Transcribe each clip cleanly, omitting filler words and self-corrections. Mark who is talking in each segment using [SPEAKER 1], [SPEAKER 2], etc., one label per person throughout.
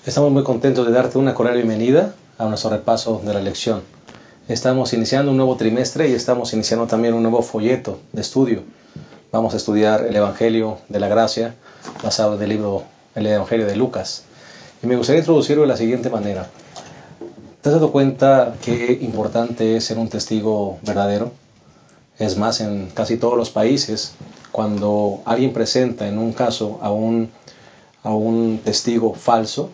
[SPEAKER 1] Estamos muy contentos de darte una cordial bienvenida a nuestro repaso de la lección. Estamos iniciando un nuevo trimestre y estamos iniciando también un nuevo folleto de estudio. Vamos a estudiar el Evangelio de la Gracia, basado en el libro El Evangelio de Lucas. Y me gustaría introducirlo de la siguiente manera. ¿Te has dado cuenta qué importante es ser un testigo verdadero? Es más, en casi todos los países, cuando alguien presenta en un caso a un testigo falso,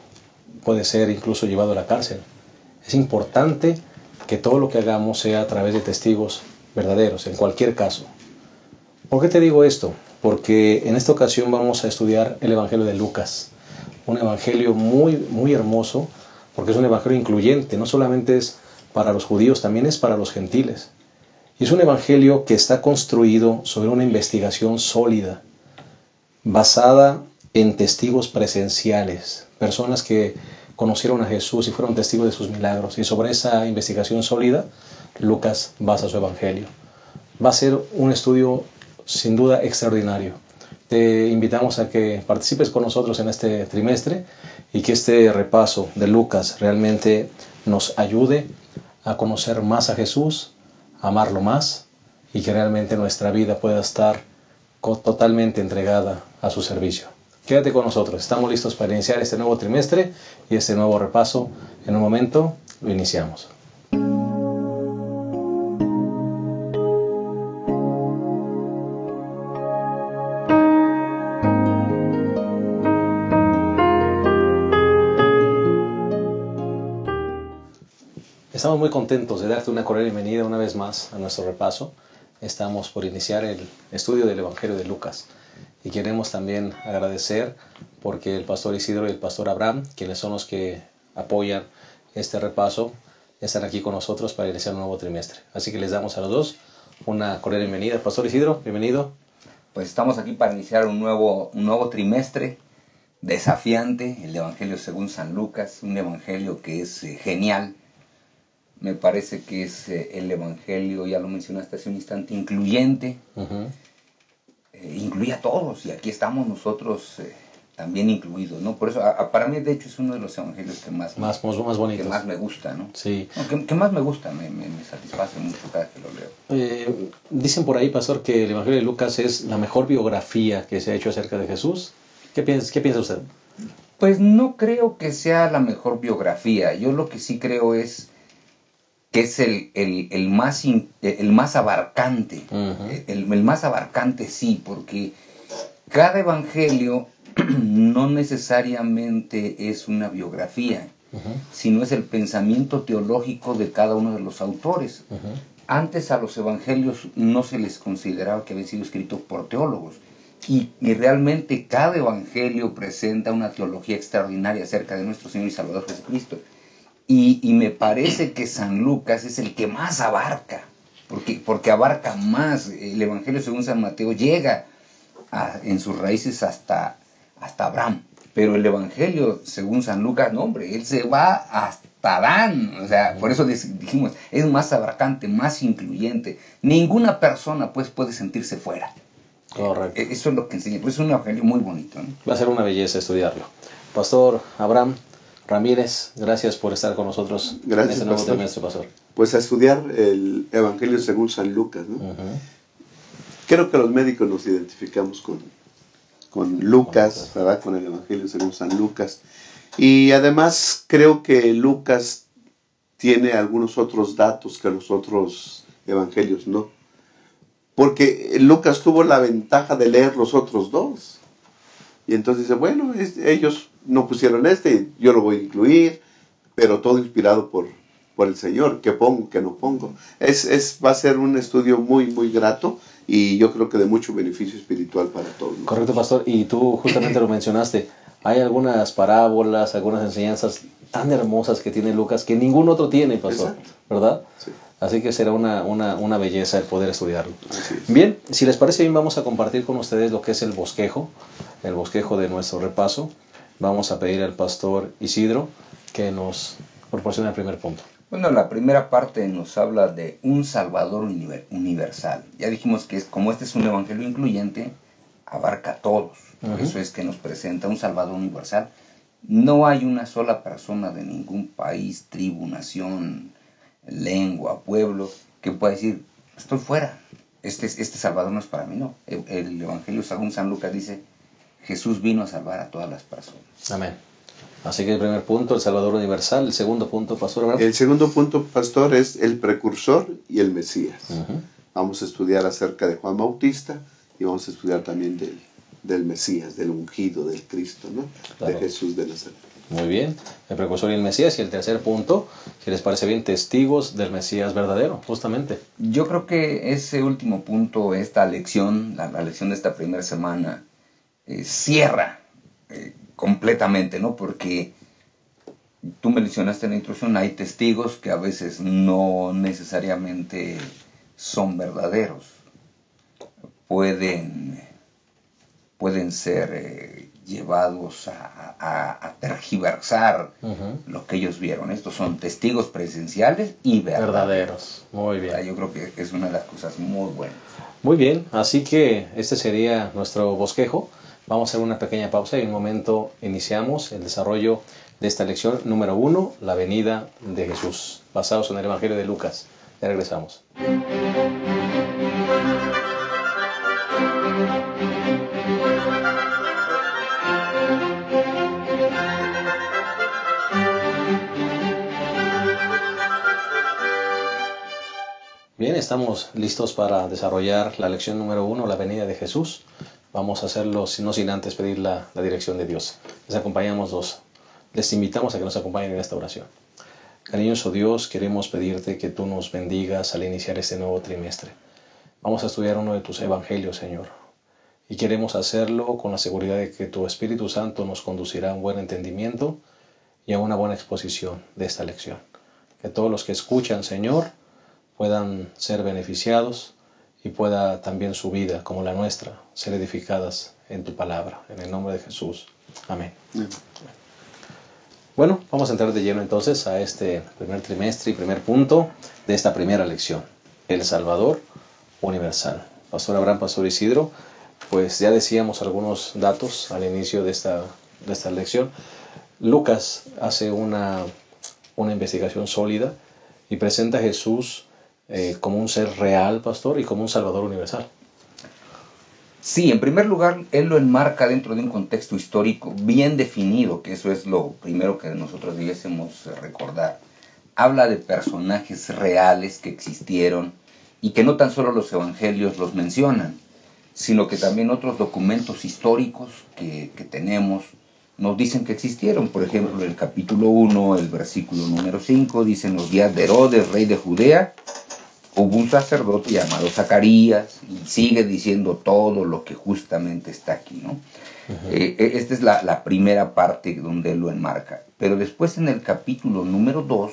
[SPEAKER 1] puede ser incluso llevado a la cárcel. Es importante que todo lo que hagamos sea a través de testigos verdaderos, en cualquier caso. ¿Por qué te digo esto? Porque en esta ocasión vamos a estudiar el Evangelio de Lucas. Un evangelio muy hermoso, porque es un evangelio incluyente. No solamente es para los judíos, también es para los gentiles. Y es un evangelio que está construido sobre una investigación sólida, basada en testigos presenciales, personas que conocieron a Jesús y fueron testigos de sus milagros. Y sobre esa investigación sólida, Lucas basa su evangelio. Va a ser un estudio sin duda extraordinario. Te invitamos a que participes con nosotros en este trimestre y que este repaso de Lucas realmente nos ayude a conocer más a Jesús, a amarlo más y que realmente nuestra vida pueda estar totalmente entregada a su servicio. Quédate con nosotros, estamos listos para iniciar este nuevo trimestre y este nuevo repaso. En un momento lo iniciamos. Estamos muy contentos de darte una cordial bienvenida una vez más a nuestro repaso. Estamos por iniciar el estudio del Evangelio de Lucas. Y queremos también agradecer porque el pastor Isidro y el pastor Abraham, quienes son los que apoyan este repaso, están aquí con nosotros para iniciar un nuevo trimestre. Así que les damos a los dos una cordial bienvenida. Pastor Isidro, bienvenido.
[SPEAKER 2] Pues estamos aquí para iniciar un nuevo trimestre desafiante, el Evangelio según San Lucas, un evangelio que es genial. Me parece que es el evangelio, ya lo mencionaste hace un instante, incluyente. Incluye a todos y aquí estamos nosotros también incluidos, ¿no? Por eso, para mí, de hecho, es uno de los evangelios que más
[SPEAKER 1] bonitos,
[SPEAKER 2] que más me gusta, ¿no?
[SPEAKER 1] Sí.
[SPEAKER 2] No, que más me gusta, me satisface mucho cada que lo leo.
[SPEAKER 1] Dicen por ahí, pastor, que el Evangelio de Lucas es la mejor biografía que se ha hecho acerca de Jesús. ¿Qué piensa usted?
[SPEAKER 2] Pues no creo que sea la mejor biografía. Yo lo que sí creo es que es el más abarcante. El más abarcante, sí, porque cada evangelio no necesariamente es una biografía, sino es el pensamiento teológico de cada uno de los autores. Antes a los evangelios no se les consideraba que habían sido escritos por teólogos, y realmente cada evangelio presenta una teología extraordinaria acerca de nuestro Señor y Salvador Jesucristo. Y me parece que San Lucas es el que más abarca, porque abarca más. El Evangelio según San Mateo llega en sus raíces hasta Abraham, pero el Evangelio según San Lucas, no hombre, él se va hasta Adán. O sea, por eso dijimos, es más abarcante, más incluyente. Ninguna persona pues puede sentirse fuera.
[SPEAKER 1] Correcto.
[SPEAKER 2] Eso es lo que enseña, pues es un Evangelio muy bonito, ¿no?
[SPEAKER 1] Va a ser una belleza estudiarlo. Pastor Abraham Ramírez, gracias por estar con nosotros.
[SPEAKER 3] Gracias,
[SPEAKER 1] en este nuevo trimestre, pastor.
[SPEAKER 3] Pues a estudiar el Evangelio según San Lucas, ¿no? Creo que los médicos nos identificamos con Lucas, ¿verdad? Con el Evangelio según San Lucas. Y además creo que Lucas tiene algunos otros datos que los otros evangelios no. Porque Lucas tuvo la ventaja de leer los otros dos. Y entonces dice, bueno, ellos no pusieron yo lo voy a incluir, pero todo inspirado por el Señor, que pongo, que no pongo. Va a ser un estudio muy grato y yo creo que de mucho beneficio espiritual para todos, ¿no?
[SPEAKER 1] Correcto, pastor, y tú justamente lo mencionaste. Hay algunas parábolas, algunas enseñanzas tan hermosas que tiene Lucas que ningún otro tiene, pastor. Exacto. ¿Verdad?
[SPEAKER 3] Sí.
[SPEAKER 1] Así que será una belleza el poder estudiarlo. Bien, si les parece bien, vamos a compartir con ustedes lo que es el bosquejo de nuestro repaso. Vamos a pedir al pastor Isidro que nos proporcione el primer punto.
[SPEAKER 2] Bueno, la primera parte nos habla de un Salvador universal. Ya dijimos que como este es un evangelio incluyente, abarca a todos. Por eso es que nos presenta un Salvador universal. No hay una sola persona de ningún país, tribu, nación, lengua, pueblo, que pueda decir, estoy fuera, este Salvador no es para mí, no. El Evangelio según San Lucas dice, Jesús vino a salvar a todas las personas.
[SPEAKER 1] Amén. Así que el primer punto, el Salvador universal. El segundo punto, pastor, ¿verdad?
[SPEAKER 3] El segundo punto, pastor, es el precursor y el Mesías. Vamos a estudiar acerca de Juan Bautista y vamos a estudiar también del Mesías, del ungido, del Cristo, ¿no?
[SPEAKER 1] Claro.
[SPEAKER 3] De Jesús de Nazaret.
[SPEAKER 1] Muy bien, el precursor y el Mesías. Y el tercer punto, si les parece bien, testigos del Mesías verdadero, justamente.
[SPEAKER 2] Yo creo que ese último punto, esta lección, la lección de esta primera semana, cierra completamente, ¿no? Porque tú me mencionaste en la introducción, hay testigos que a veces no necesariamente son verdaderos. Pueden ser llevados a tergiversar lo que ellos vieron. Estos son testigos presenciales y verdaderos.
[SPEAKER 1] Muy bien.
[SPEAKER 2] Yo creo que es una de las cosas muy buenas.
[SPEAKER 1] Muy bien, así que este sería nuestro bosquejo. Vamos a hacer una pequeña pausa y en un momento iniciamos el desarrollo de esta lección número 1, la venida de Jesús, basados en el Evangelio de Lucas. Ya regresamos. Bien, estamos listos para desarrollar la lección número 1, la venida de Jesús. Vamos a hacerlo no sin antes pedir la dirección de Dios. Les invitamos a que nos acompañen en esta oración. Cariñoso Dios, queremos pedirte que tú nos bendigas al iniciar este nuevo trimestre. Vamos a estudiar uno de tus evangelios, Señor. Y queremos hacerlo con la seguridad de que tu Espíritu Santo nos conducirá a un buen entendimiento y a una buena exposición de esta lección. Que todos los que escuchan, Señor, puedan ser beneficiados y pueda también su vida, como la nuestra, ser edificadas en tu palabra. En el nombre de Jesús. Amén. Bueno, vamos a entrar de lleno entonces a este primer trimestre y primer punto de esta primera lección. El Salvador universal. Pastor Abraham, Pastor Isidro, pues ya decíamos algunos datos al inicio de esta lección. Lucas hace una investigación sólida y presenta a Jesús como un ser real, pastor, y como un Salvador universal.
[SPEAKER 2] Sí, en primer lugar, él lo enmarca dentro de un contexto histórico bien definido, que eso es lo primero que nosotros debiésemos recordar. Habla de personajes reales que existieron y que no tan solo los evangelios los mencionan, sino que también otros documentos históricos que tenemos nos dicen que existieron. Por ejemplo, el capítulo 1, el versículo número 5, dice: en los días de Herodes, rey de Judea, hubo un sacerdote llamado Zacarías, y sigue diciendo todo lo que justamente está aquí, ¿no? Esta es la primera parte donde él lo enmarca. Pero después en el capítulo número 2,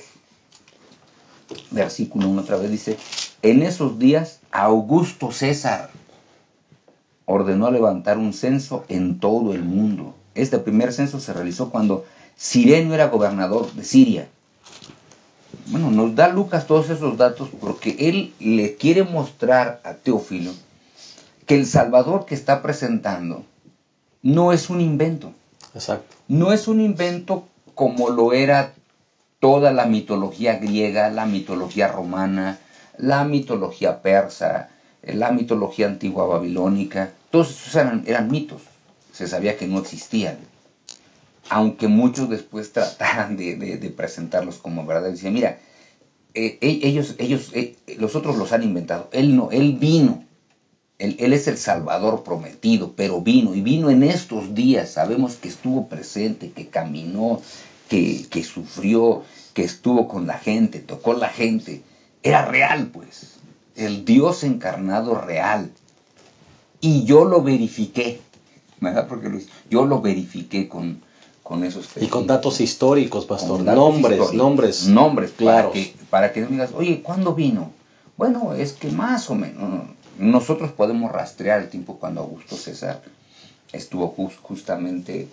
[SPEAKER 2] versículo 1 otra vez dice: en esos días Augusto César ordenó levantar un censo en todo el mundo. Este primer censo se realizó cuando Cirenio era gobernador de Siria. Bueno, nos da Lucas todos esos datos porque él le quiere mostrar a Teófilo que el Salvador que está presentando no es un invento.
[SPEAKER 1] Exacto.
[SPEAKER 2] No es un invento como lo era toda la mitología griega, la mitología romana, la mitología persa, la mitología antigua babilónica. Todos esos eran mitos. Se sabía que no existían. Aunque muchos después trataran de presentarlos como verdad. Decían, mira, los otros los han inventado. Él no, él vino. Él es el Salvador prometido, pero vino. Y vino en estos días. Sabemos que estuvo presente, que caminó, que sufrió, que estuvo con la gente, tocó la gente. Era real, pues. El Dios encarnado real. Y yo lo verifiqué. ¿Verdad? Porque yo lo verifiqué con esos testigos.
[SPEAKER 1] Y con datos históricos, pastor.
[SPEAKER 2] Nombres,
[SPEAKER 1] claros.
[SPEAKER 2] Para que digas, oye, ¿cuándo vino? Bueno, es que más o menos. Nosotros podemos rastrear el tiempo cuando Augusto César estuvo justamente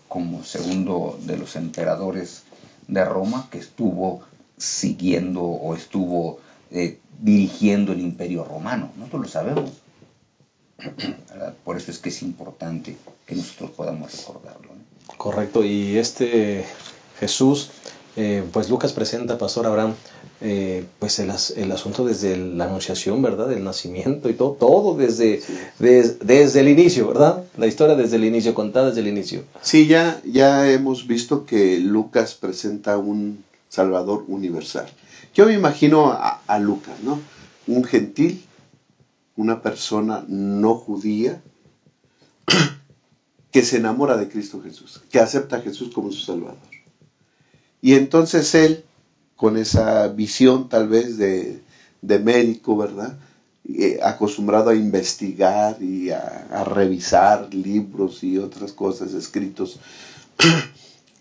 [SPEAKER 2] como segundo de los emperadores de Roma, que estuvo siguiendo o estuvo dirigiendo el imperio romano. Nosotros lo sabemos. ¿Verdad? Por eso es que es importante que nosotros podamos recordarlo, ¿no?
[SPEAKER 1] Correcto, y Jesús, pues Lucas presenta, Pastor Abraham, pues el asunto desde la anunciación, ¿verdad? El nacimiento y todo desde el inicio, ¿verdad? La historia desde el inicio, contada desde el inicio.
[SPEAKER 3] Sí, ya hemos visto que Lucas presenta un Salvador universal. Yo me imagino a Lucas, ¿no? Un gentil, una persona no judía, que se enamora de Cristo Jesús, que acepta a Jesús como su Salvador. Y entonces él, con esa visión tal vez de médico, ¿verdad? Acostumbrado a investigar y a revisar libros y otras cosas escritos,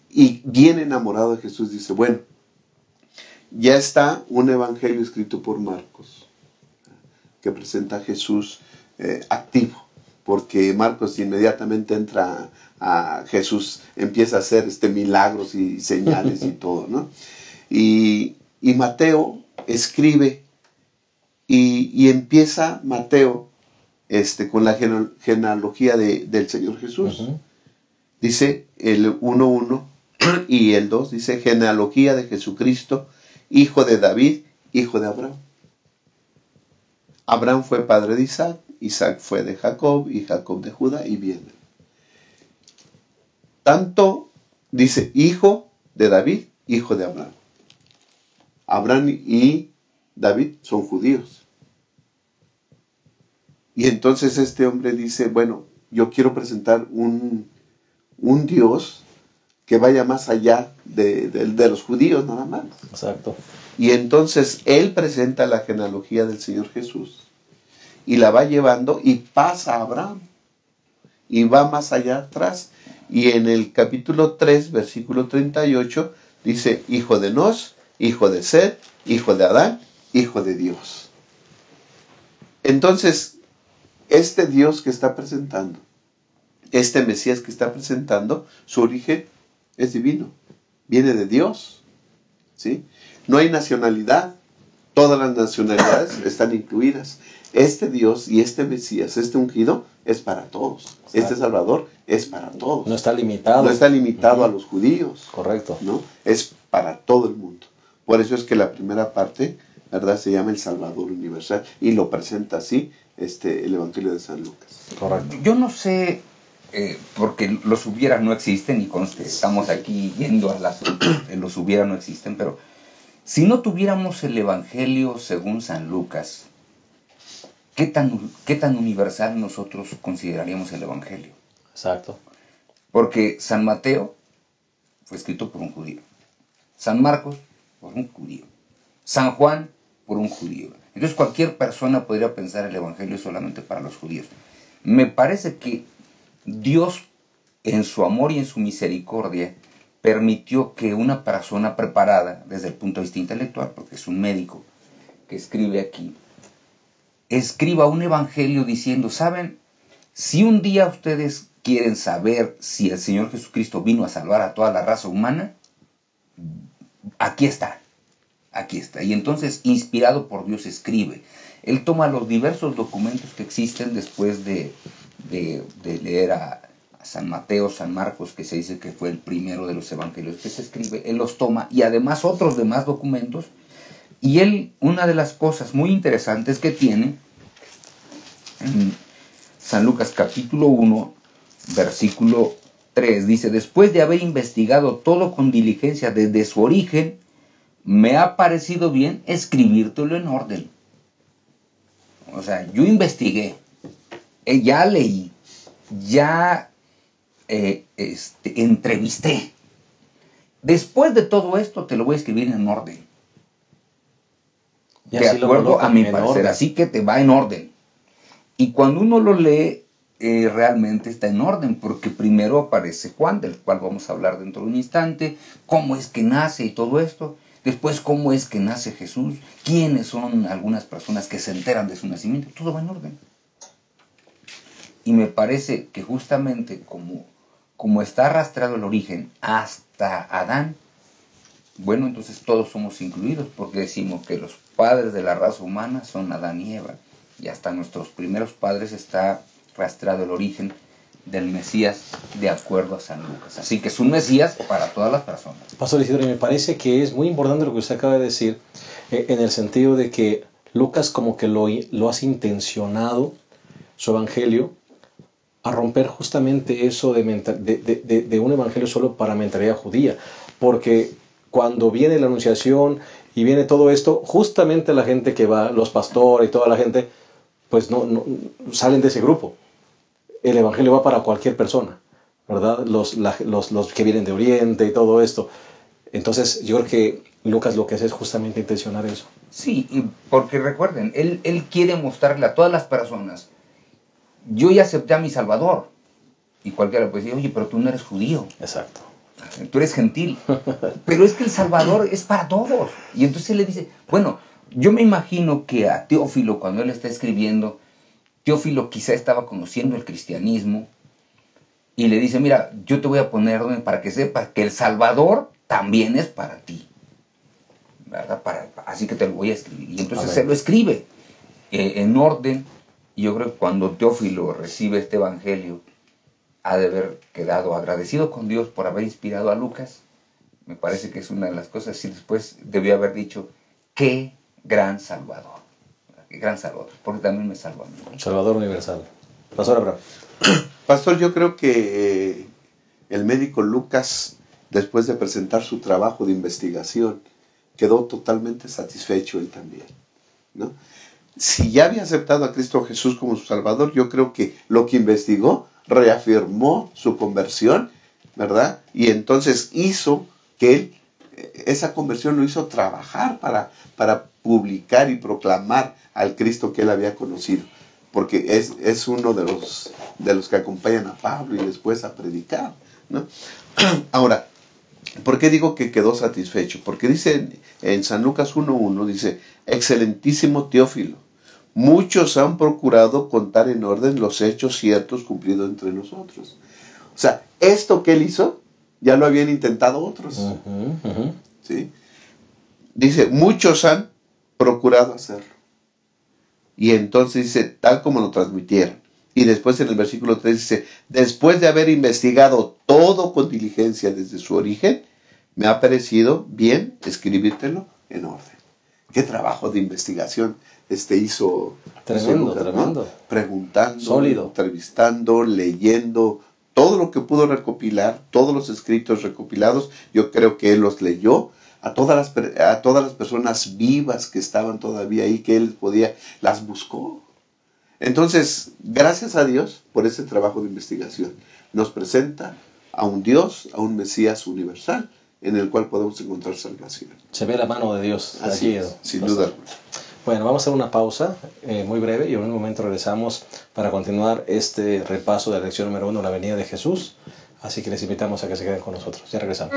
[SPEAKER 3] y bien enamorado de Jesús, dice, bueno, ya está un evangelio escrito por Marcos, que presenta a Jesús activo, porque Marcos inmediatamente entra a Jesús, empieza a hacer milagros y señales y todo, ¿no? Y Mateo escribe y empieza Mateo con la genealogía del Señor Jesús. Uh-huh. Dice el 1:1 y el 2, dice genealogía de Jesucristo, hijo de David, hijo de Abraham. Abraham fue padre de Isaac, Isaac fue de Jacob y Jacob de Judá y viene. Tanto dice hijo de David, hijo de Abraham. Abraham y David son judíos. Y entonces este hombre dice, bueno, yo quiero presentar un Dios que vaya más allá de los judíos nada más.
[SPEAKER 1] Exacto.
[SPEAKER 3] Y entonces él presenta la genealogía del Señor Jesús y la va llevando y pasa a Abraham y va más allá atrás. Y en el capítulo 3, versículo 38, dice, hijo de Nos, hijo de Set, hijo de Adán, hijo de Dios. Entonces, este Dios que está presentando, este Mesías que está presentando, su origen es divino, viene de Dios, ¿sí? No hay nacionalidad, todas las nacionalidades están incluidas. Este Dios y este Mesías, este ungido, es para todos. Exacto. Este Salvador es para todos.
[SPEAKER 1] No está limitado.
[SPEAKER 3] No está limitado a los judíos.
[SPEAKER 1] Correcto.
[SPEAKER 3] ¿No? Es para todo el mundo. Por eso es que la primera parte, ¿verdad?, se llama el Salvador universal y lo presenta así el Evangelio de San Lucas.
[SPEAKER 2] Correcto. Yo no sé, porque los hubiera no existen, y conste, estamos aquí yendo a los hubiera no existen, pero si no tuviéramos el Evangelio según San Lucas, ¿qué tan universal nosotros consideraríamos el Evangelio?
[SPEAKER 1] Exacto.
[SPEAKER 2] Porque San Mateo fue escrito por un judío, San Marcos por un judío, San Juan por un judío. Entonces cualquier persona podría pensar el Evangelio solamente para los judíos. Me parece que Dios, en su amor y en su misericordia, permitió que una persona preparada desde el punto de vista intelectual, porque es un médico que escribe aquí, escriba un evangelio diciendo, ¿saben? Si un día ustedes quieren saber si el Señor Jesucristo vino a salvar a toda la raza humana, aquí está. Aquí está. Y entonces, inspirado por Dios, escribe. Él toma los diversos documentos que existen después de leer a San Mateo, San Marcos, que se dice que fue el primero de los evangelios que se escribe. Él los toma y además otros demás documentos. Y él, una de las cosas muy interesantes que tiene, en San Lucas capítulo 1, versículo 3, dice, después de haber investigado todo con diligencia desde su origen, me ha parecido bien escribírtelo en orden. O sea, yo investigué, ya leí, ya entrevisté. Después de todo esto te lo voy a escribir en orden. De acuerdo a mi parecer, así que te va en orden. Y cuando uno lo lee, realmente está en orden, porque primero aparece Juan, del cual vamos a hablar dentro de un instante, cómo es que nace y todo esto. Después, cómo es que nace Jesús, quiénes son algunas personas que se enteran de su nacimiento, todo va en orden. Y me parece que justamente como está arrastrado el origen hasta Adán, bueno, entonces todos somos incluidos, porque decimos que los padres de la raza humana son Adán y Eva, y hasta nuestros primeros padres está arrastrado el origen del Mesías de acuerdo a San Lucas. Así que es un Mesías para todas las personas.
[SPEAKER 1] Pastor Isidro, y me parece que es muy importante lo que usted acaba de decir, en el sentido de que Lucas como que lo hace intencionado, su evangelio, a romper justamente eso de un evangelio solo para mentalidad judía. Porque cuando viene la anunciación y viene todo esto, justamente la gente que va, los pastores y toda la gente, pues no salen de ese grupo. El evangelio va para cualquier persona, ¿verdad? Los que vienen de Oriente y todo esto. Entonces yo creo que Lucas lo que hace es justamente intencionar eso.
[SPEAKER 2] Sí, porque recuerden, él quiere mostrarle a todas las personas: yo ya acepté a mi Salvador. Y cualquiera puede decir: oye, pero tú no eres judío.
[SPEAKER 1] Exacto.
[SPEAKER 2] Tú eres gentil. Pero es que el Salvador es para todos. Y entonces él le dice, bueno, yo me imagino que a Teófilo, cuando él está escribiendo, Teófilo quizá estaba conociendo el cristianismo y le dice: mira, yo te voy a poner orden para que sepas que el Salvador también es para ti, ¿verdad? Así que te lo voy a escribir. Y entonces se lo escribe en orden. Y yo creo que cuando Teófilo recibe este evangelio, ha de haber quedado agradecido con Dios por haber inspirado a Lucas. Me parece que es una de las cosas. Y después debió haber dicho: qué gran Salvador. Qué gran Salvador, porque también me salva a mí.
[SPEAKER 1] Salvador universal. Pastor Abraham.
[SPEAKER 3] Pastor, yo creo que el médico Lucas, después de presentar su trabajo de investigación, quedó totalmente satisfecho él también, ¿no? Si ya había aceptado a Cristo Jesús como su Salvador, yo creo que lo que investigó reafirmó su conversión, ¿verdad? Y entonces hizo que él, esa conversión lo hizo trabajar para publicar y proclamar al Cristo que él había conocido, porque es uno de los que acompañan a Pablo y después a predicar, ¿no? Ahora, ¿por qué digo que quedó satisfecho? Porque dice en San Lucas 1:1, dice: excelentísimo Teófilo, muchos han procurado contar en orden los hechos ciertos cumplidos entre nosotros. O sea, esto que él hizo, ya lo habían intentado otros. ¿Sí? Dice, muchos han procurado hacerlo. Y entonces dice, tal como lo transmitieron. Y después en el versículo 3 dice, después de haber investigado todo con diligencia desde su origen, me ha parecido bien escribírtelo en orden. Qué trabajo de investigación hizo.
[SPEAKER 1] Tremendo,
[SPEAKER 3] Lucas,
[SPEAKER 1] tremendo.
[SPEAKER 3] ¿no? Preguntando,
[SPEAKER 1] sólido,
[SPEAKER 3] entrevistando, leyendo, todo lo que pudo recopilar, todos los escritos recopilados, yo creo que él los leyó. A todas las personas vivas que estaban todavía ahí, que él podía, las buscó. Entonces, gracias a Dios por ese trabajo de investigación. Nos presenta a un Dios, a un Mesías universal, en el cual podemos encontrar salvación.
[SPEAKER 1] Se ve la mano de Dios
[SPEAKER 3] Así
[SPEAKER 1] allí.
[SPEAKER 3] es, sin duda.
[SPEAKER 1] Bueno, vamos a hacer una pausa muy breve y en un momento regresamos para continuar este repaso de la lección número 1, la venida de Jesús. Así que les invitamos a que se queden con nosotros. Ya regresamos.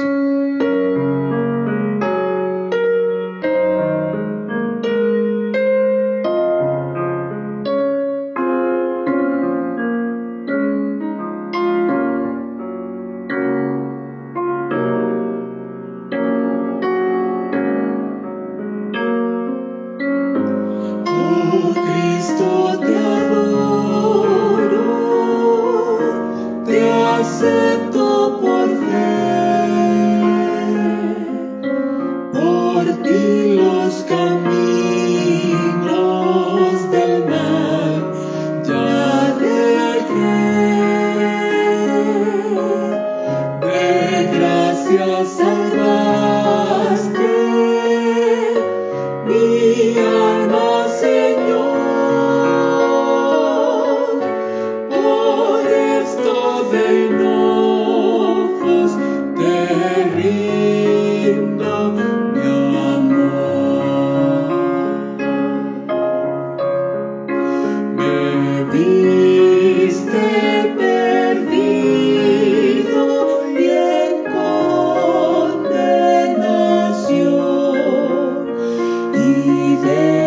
[SPEAKER 4] Y de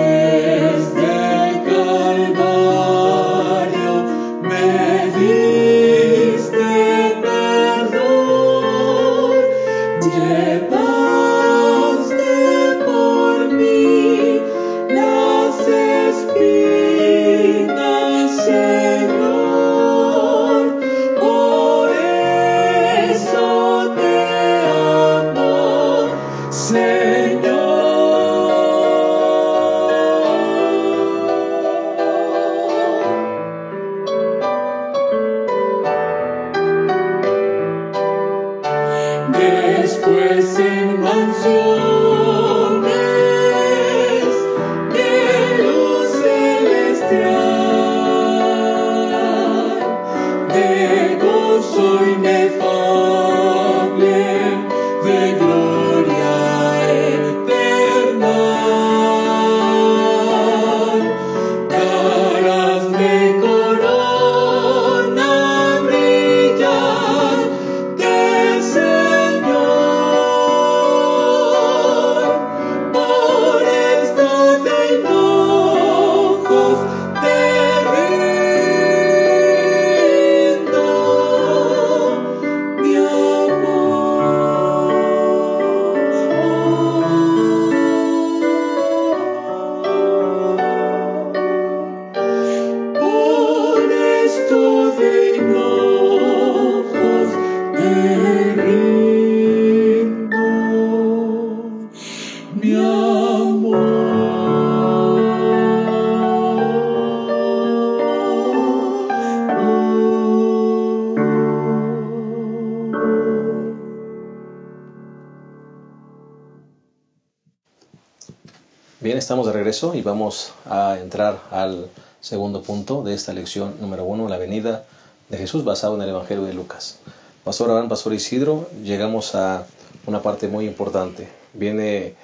[SPEAKER 1] estamos de regreso y vamos a entrar al segundo punto de esta lección número 1, la venida de Jesús, basado en el Evangelio de Lucas. Pastor Abraham, Pastor Isidro, llegamos a una parte muy importante. Viene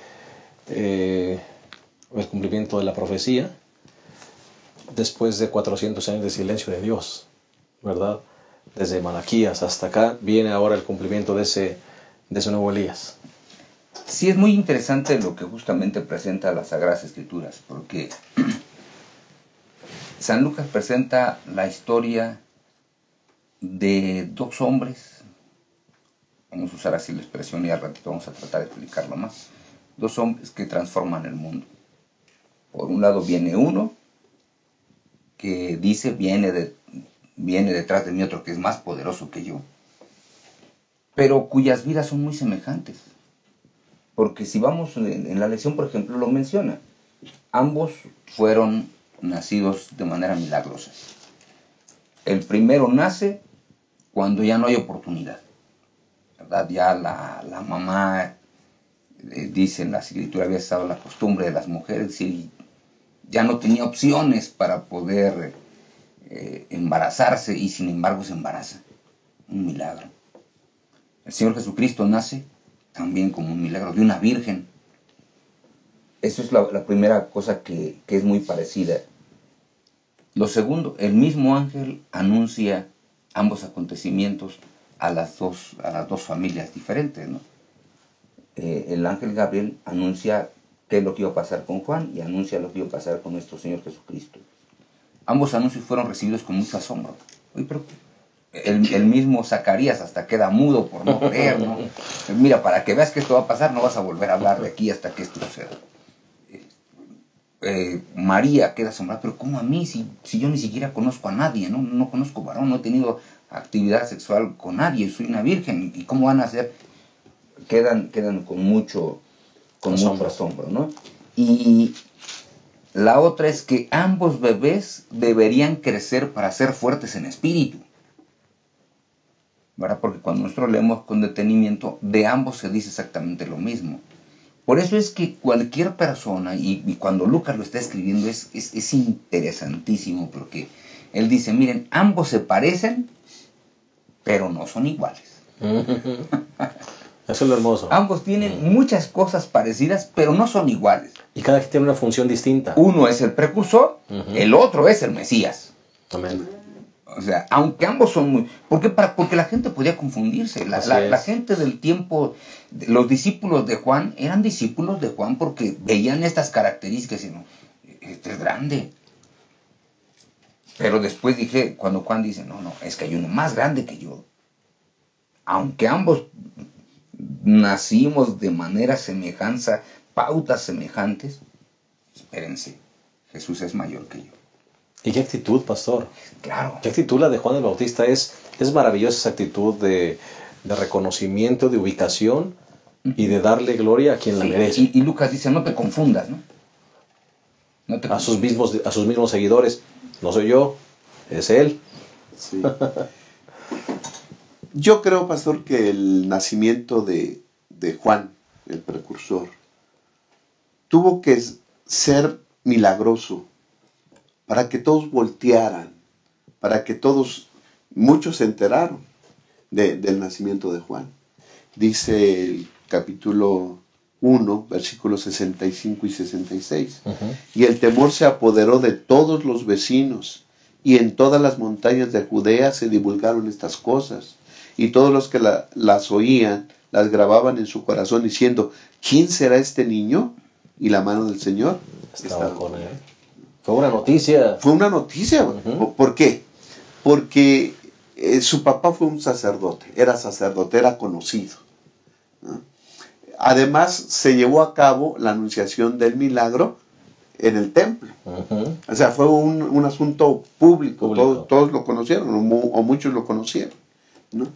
[SPEAKER 1] el cumplimiento de la profecía después de 400 años de silencio de Dios, ¿verdad? Desde Malaquías hasta acá viene ahora el cumplimiento de ese nuevo Elías.
[SPEAKER 2] Sí, es muy interesante lo que justamente presenta las Sagradas Escrituras, porque San Lucas presenta la historia de dos hombres, vamos a usar así la expresión y al ratito vamos a tratar de explicarlo más, dos hombres que transforman el mundo. Por un lado viene uno que dice, viene detrás de mí otro que es más poderoso que yo, pero cuyas vidas son muy semejantes. Porque si vamos en la lección, por ejemplo, lo menciona. Ambos fueron nacidos de manera milagrosa. El primero nace cuando ya no hay oportunidad, ¿verdad? Ya la mamá, dice en la escritura, había estado la costumbre de las mujeres y ya no tenía opciones para poder embarazarse y sin embargo se embaraza. Un milagro. El Señor Jesucristo nace también como un milagro de una virgen. Eso es la primera cosa que es muy parecida. Lo segundo, el mismo ángel anuncia ambos acontecimientos a las dos familias diferentes, ¿no? El ángel Gabriel anuncia qué es lo que iba a pasar con Juan y anuncia lo que iba a pasar con nuestro Señor Jesucristo. Ambos anuncios fueron recibidos con mucho asombro. Oye, pero el mismo Zacarías hasta queda mudo por no creer, ¿no? Mira, para que veas que esto va a pasar, no vas a volver a hablar de aquí hasta que esto suceda. María queda asombrada, pero ¿cómo a mí? Si yo ni siquiera conozco a nadie, no conozco varón, no he tenido actividad sexual con nadie, soy una virgen, ¿y cómo van a hacer? Quedan con mucho asombro, ¿no? Y la otra es que ambos bebés deberían crecer para ser fuertes en espíritu, ¿verdad? Porque cuando nosotros leemos con detenimiento, de ambos se dice exactamente lo mismo. Por eso es que cualquier persona, y cuando Lucas lo está escribiendo es interesantísimo, porque él dice, miren, ambos se parecen, pero no son iguales.
[SPEAKER 1] Eso es lo hermoso.
[SPEAKER 2] Ambos tienen muchas cosas parecidas, pero no son iguales.
[SPEAKER 1] Y cada quien tiene una función distinta.
[SPEAKER 2] Uno es el precursor, el otro es el Mesías.
[SPEAKER 1] Amén.
[SPEAKER 2] O sea, aunque ambos son muy... Porque la gente podía confundirse. La gente del tiempo, los discípulos de Juan, eran discípulos de Juan porque veían estas características y no, este es grande. Pero después cuando Juan dice, no, es que hay uno más grande que yo. Aunque ambos nacimos de manera semejanza, pautas semejantes, espérense, Jesús es mayor que yo.
[SPEAKER 1] ¿Y qué actitud, pastor?
[SPEAKER 2] Claro.
[SPEAKER 1] ¿Qué actitud la de Juan el Bautista? Es maravillosa esa actitud de reconocimiento, de ubicación y de darle gloria a quien la merece.
[SPEAKER 2] Y Lucas dice, no te confundas, ¿no?
[SPEAKER 1] A sus mismos seguidores, no soy yo, es él.
[SPEAKER 3] Sí. Yo creo, pastor, que el nacimiento de Juan, el precursor, tuvo que ser milagroso para que todos voltearan, para que muchos se enteraron del nacimiento de Juan. Dice el capítulo 1, versículos 65 y 66. Y el temor se apoderó de todos los vecinos, y en todas las montañas de Judea se divulgaron estas cosas. Y todos los que las oían, las grababan en su corazón, diciendo, ¿quién será este niño? Y la mano del Señor estaba con él.
[SPEAKER 1] Fue una noticia.
[SPEAKER 3] Fue una noticia. ¿Por qué? Porque su papá fue un sacerdote, era conocido, ¿no? Además, se llevó a cabo la anunciación del milagro en el templo. O sea, fue un asunto público. Todos lo conocieron, o muchos lo conocieron, ¿no?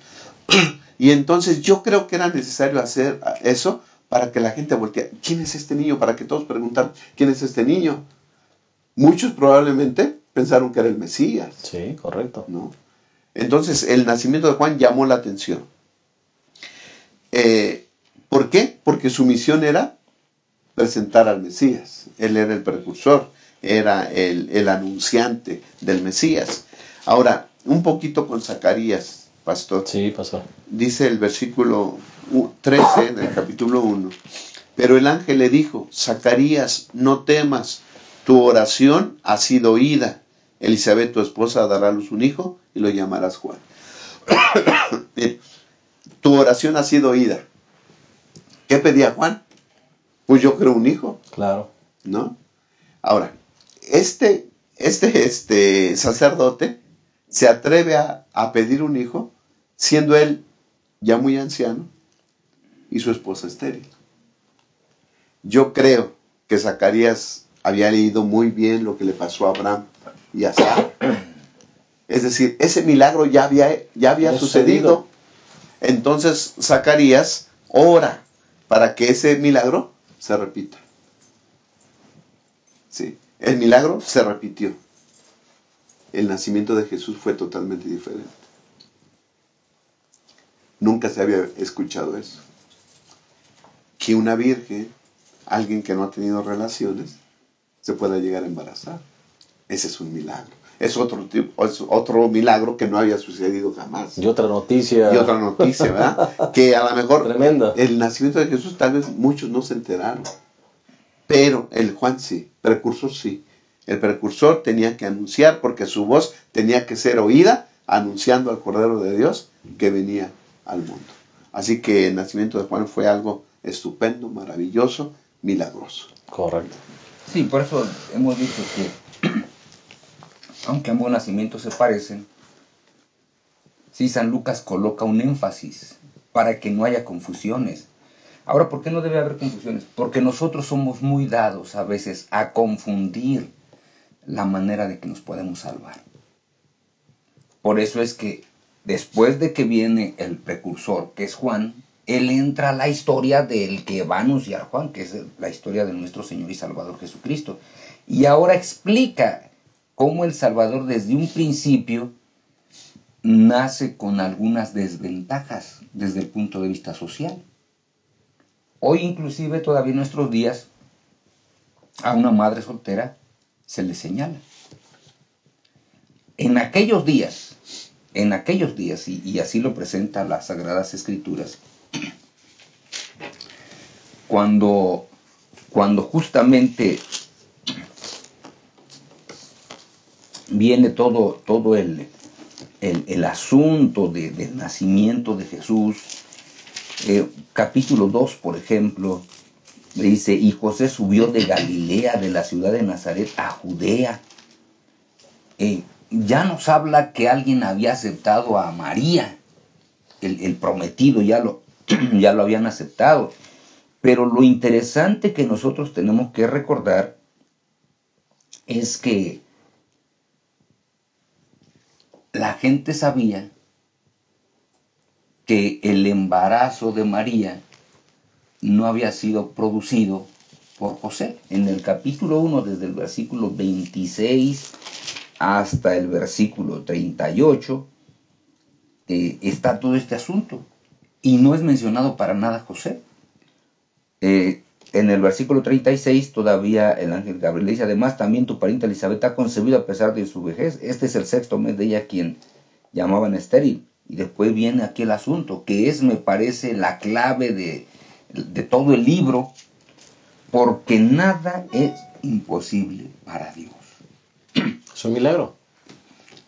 [SPEAKER 3] Y entonces yo creo que era necesario hacer eso para que la gente volteara. ¿Quién es este niño? Para que todos preguntaran, ¿quién es este niño? Muchos probablemente pensaron que era el Mesías.
[SPEAKER 1] Sí, correcto.
[SPEAKER 3] ¿No? Entonces, el nacimiento de Juan llamó la atención. ¿Por qué? Porque su misión era presentar al Mesías. Él era el precursor, era el anunciante del Mesías. Ahora, un poquito con Zacarías, pastor.
[SPEAKER 1] Sí, pastor.
[SPEAKER 3] Dice el versículo 13 del capítulo 1. Pero el ángel le dijo: Zacarías, no temas, tu oración ha sido oída. Elizabeth, tu esposa, dará a luz un hijo y lo llamarás Juan. Bien, tu oración ha sido oída. ¿Qué pedía Juan? Pues yo creo un hijo.
[SPEAKER 1] Claro.
[SPEAKER 3] ¿No? Ahora, este sacerdote se atreve a pedir un hijo, siendo él ya muy anciano y su esposa estéril. Yo creo que Zacarías había leído muy bien lo que le pasó a Abraham y a Sara. Es decir, ese milagro ya había sucedido. Entonces Zacarías ora para que ese milagro se repita. Sí, el milagro se repitió. El nacimiento de Jesús fue totalmente diferente. Nunca se había escuchado eso. Que una virgen, alguien que no ha tenido relaciones, se pueda llegar a embarazar. Ese es un milagro. Es otro milagro que no había sucedido jamás.
[SPEAKER 1] Y otra noticia.
[SPEAKER 3] ¿Verdad? Que a lo mejor
[SPEAKER 1] tremenda.
[SPEAKER 3] El nacimiento de Jesús tal vez muchos no se enteraron. Pero el Juan sí, precursor sí. El precursor tenía que anunciar, porque su voz tenía que ser oída, anunciando al Cordero de Dios que venía al mundo. Así que el nacimiento de Juan fue algo estupendo, maravilloso, milagroso.
[SPEAKER 1] Correcto.
[SPEAKER 2] Sí, por eso hemos dicho que, aunque ambos nacimientos se parecen, sí, San Lucas coloca un énfasis para que no haya confusiones. Ahora, ¿por qué no debe haber confusiones? Porque nosotros somos muy dados a veces a confundir la manera de que nos podemos salvar. Por eso es que después de que viene el precursor, que es Juan, él entra a la historia del que va a anunciar Juan, que es la historia de nuestro Señor y Salvador Jesucristo. Y ahora explica cómo el Salvador desde un principio nace con algunas desventajas desde el punto de vista social. Hoy inclusive todavía en nuestros días a una madre soltera se le señala. En aquellos días, y así lo presentan las Sagradas Escrituras, cuando justamente viene todo el asunto del nacimiento de Jesús, capítulo 2, por ejemplo, dice: y José subió de Galilea, de la ciudad de Nazaret, a Judea. Ya nos habla que alguien había aceptado a María, el prometido, ya lo habían aceptado. Pero lo interesante que nosotros tenemos que recordar es que la gente sabía que el embarazo de María no había sido producido por José. En el capítulo 1, desde el versículo 26 hasta el versículo 38, está todo este asunto. Y no es mencionado para nada José. En el versículo 36 todavía el ángel Gabriel dice: además también tu parienta Elizabeth ha concebido a pesar de su vejez. Este es el 6º mes de ella, quien llamaban estéril. Y después viene aquí el asunto, que es, me parece, la clave de todo el libro, porque nada es imposible para Dios.
[SPEAKER 1] Es un milagro.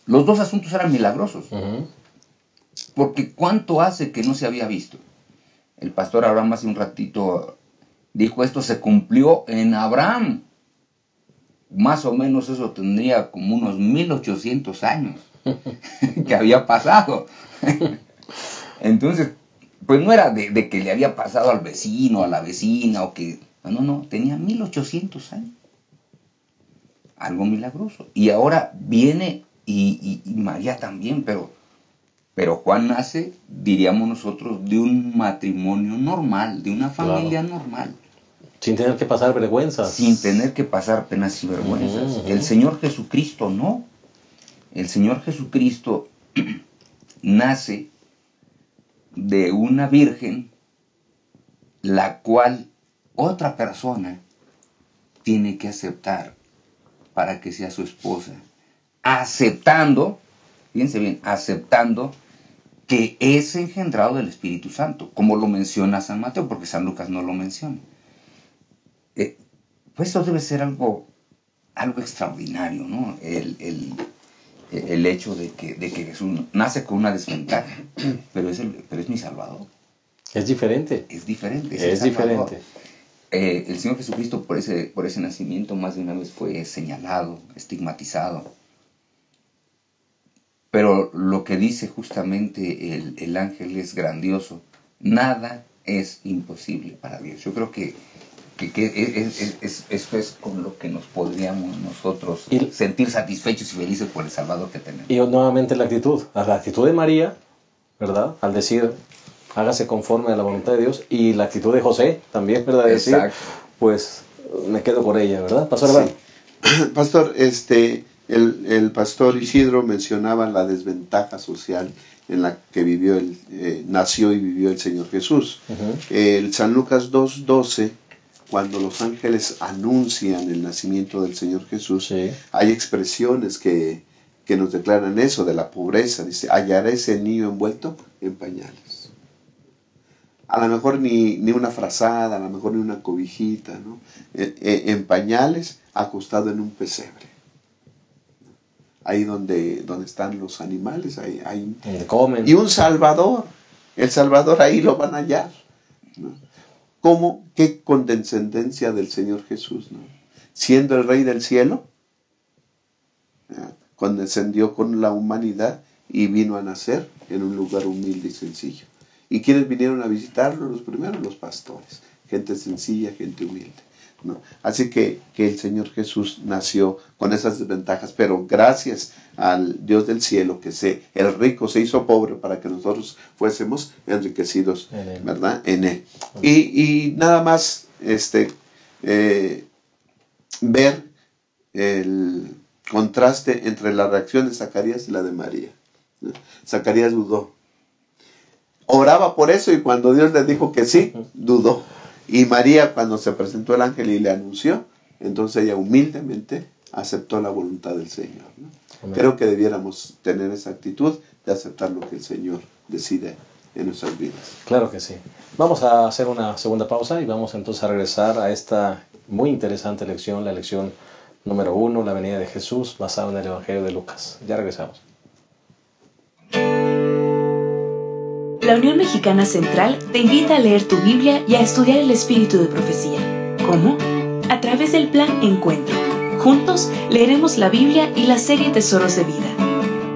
[SPEAKER 2] Los dos asuntos eran milagrosos.
[SPEAKER 1] Uh-huh.
[SPEAKER 2] Porque ¿cuánto hace que no se había visto? El pastor Abraham hace un ratito dijo: esto se cumplió en Abraham. Más o menos eso tendría como unos 1800 años que había pasado. Entonces, pues no era de que le había pasado al vecino, a la vecina, o que... No, tenía 1800 años. Algo milagroso. Y ahora viene, y María también, pero Juan nace, diríamos nosotros, de un matrimonio normal, de una familia normal.
[SPEAKER 1] Sin tener que pasar vergüenzas.
[SPEAKER 2] Sin tener que pasar penas y vergüenzas. El Señor Jesucristo no. El Señor Jesucristo nace de una virgen, la cual otra persona tiene que aceptar para que sea su esposa, aceptando, fíjense bien, aceptando que es engendrado del Espíritu Santo, como lo menciona San Mateo, porque San Lucas no lo menciona. Pues eso debe ser algo extraordinario, ¿no? El hecho de que Jesús nace con una desventaja, pero es mi Salvador.
[SPEAKER 1] Es diferente.
[SPEAKER 2] Es diferente.
[SPEAKER 1] Es diferente.
[SPEAKER 2] El Señor Jesucristo por ese nacimiento más de una vez fue señalado, estigmatizado. Pero lo que dice justamente el ángel es grandioso. Nada es imposible para Dios. Yo creo que eso es con lo que nos podríamos nosotros sentir satisfechos y felices por el Salvador que tenemos.
[SPEAKER 1] Y nuevamente la actitud de María, ¿verdad? Al decir, hágase conforme a la voluntad de Dios, y la actitud de José también, ¿verdad? Decir, pues me quedo con ella, ¿verdad? Pastor,
[SPEAKER 3] sí. Pastor, el pastor Isidro mencionaba la desventaja social en la que nació y vivió el Señor Jesús. El San Lucas 2:12, cuando los ángeles anuncian el nacimiento del Señor Jesús, sí, hay expresiones que nos declaran eso, de la pobreza. Dice, hallaré ese niño envuelto en pañales. A lo mejor ni una frazada, a lo mejor ni una cobijita, ¿no? En pañales, acostado en un pesebre. Ahí donde están los animales, ahí
[SPEAKER 1] comen.
[SPEAKER 3] Y un Salvador, el Salvador ahí lo van a hallar, ¿no? ¿Cómo? ¿Qué condescendencia del Señor Jesús, ¿no? Siendo el Rey del cielo, condescendió con la humanidad y vino a nacer en un lugar humilde y sencillo. ¿Y quiénes vinieron a visitarlo? Los primeros, los pastores, gente sencilla, gente humilde, ¿no? Así que el Señor Jesús nació con esas desventajas, pero gracias al Dios del cielo, el rico se hizo pobre para que nosotros fuésemos enriquecidos, ¿verdad? En Él. Y nada más ver el contraste entre la reacción de Zacarías y la de María, ¿no? Zacarías dudó. Oraba por eso y cuando Dios le dijo que sí, dudó. Y María, cuando se presentó el ángel y le anunció, entonces ella humildemente aceptó la voluntad del Señor, ¿no? Creo que debiéramos tener esa actitud de aceptar lo que el Señor decide en nuestras vidas.
[SPEAKER 1] Claro que sí. Vamos a hacer una segunda pausa y vamos entonces a regresar a esta muy interesante lección, la lección número 1, la venida de Jesús, basada en el Evangelio de Lucas. Ya regresamos.
[SPEAKER 4] La Unión Mexicana Central te invita a leer tu Biblia y a estudiar el espíritu de profecía. ¿Cómo? A través del Plan Encuentro. Juntos leeremos la Biblia y la serie Tesoros de Vida.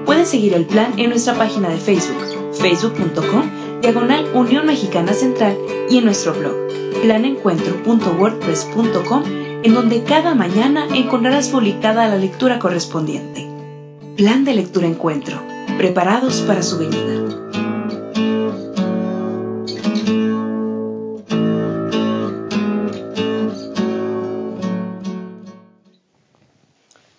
[SPEAKER 4] Puedes seguir el plan en nuestra página de Facebook, facebook.com/Unión Mexicana Central, y en nuestro blog, planencuentro.wordpress.com, en donde cada mañana encontrarás publicada la lectura correspondiente. Plan de Lectura Encuentro. Preparados para su venida.